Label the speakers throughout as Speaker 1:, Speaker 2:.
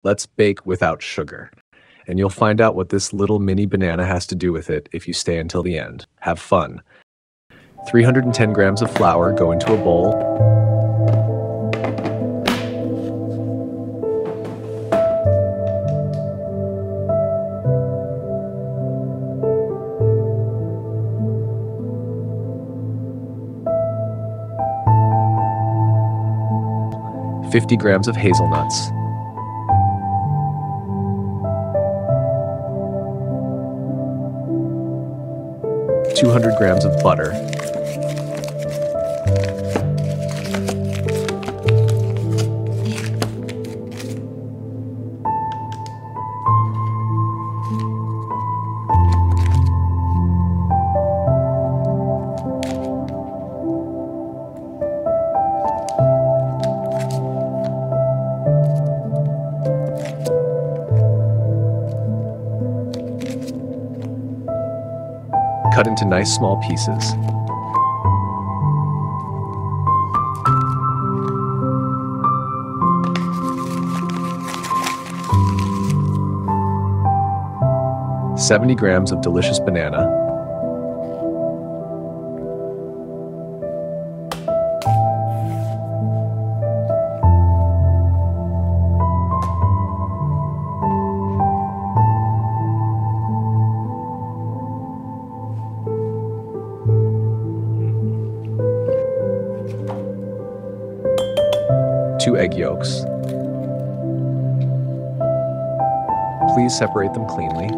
Speaker 1: Let's bake without sugar. And you'll find out what this little mini banana has to do with it if you stay until the end. Have fun. 310 grams of flour go into a bowl. $50 grams of hazelnuts. 200 grams of butter. Cut into nice small pieces. $70 grams of delicious banana. Two egg yolks. Please separate them cleanly.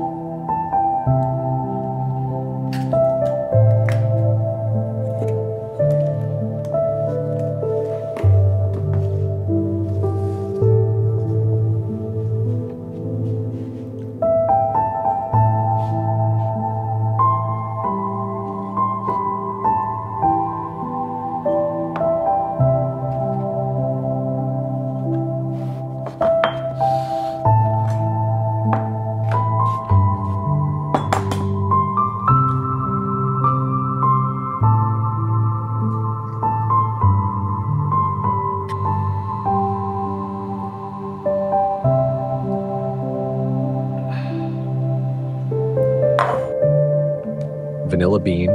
Speaker 1: Vanilla bean,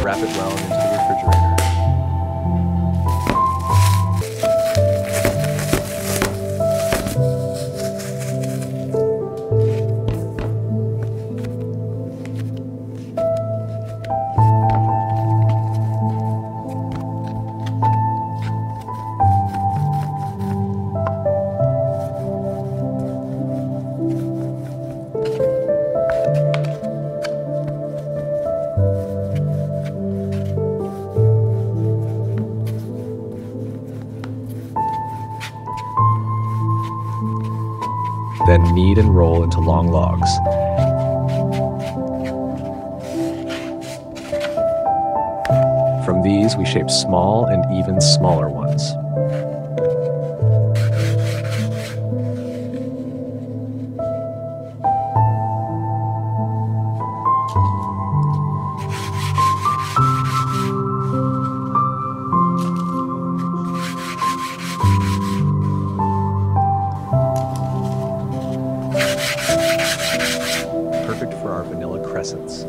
Speaker 1: wrap it well into the refrigerator. Then knead and roll into long logs. From these, we shape small and even smaller ones. Perfect for our vanilla crescents.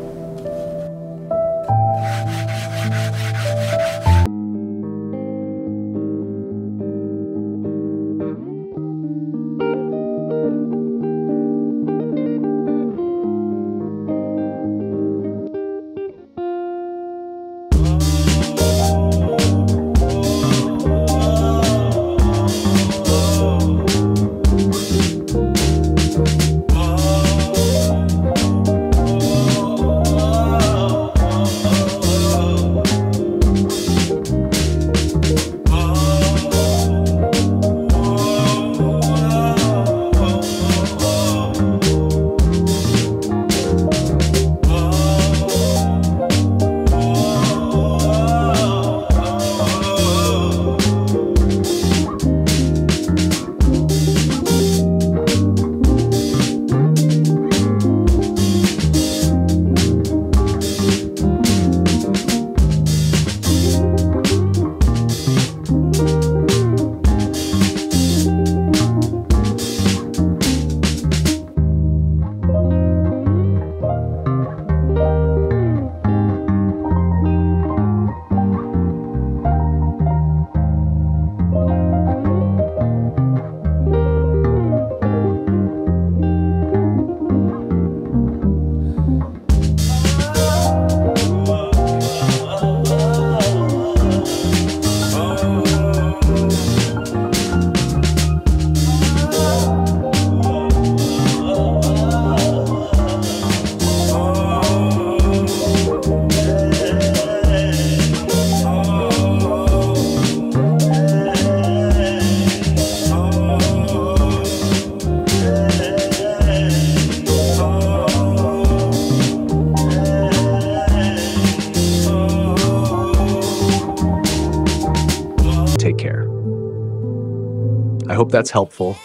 Speaker 1: hope that's helpful.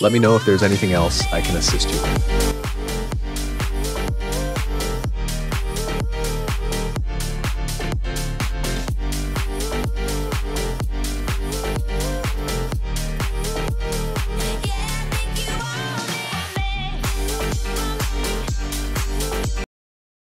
Speaker 1: Let me know if there's anything else I can assist you with.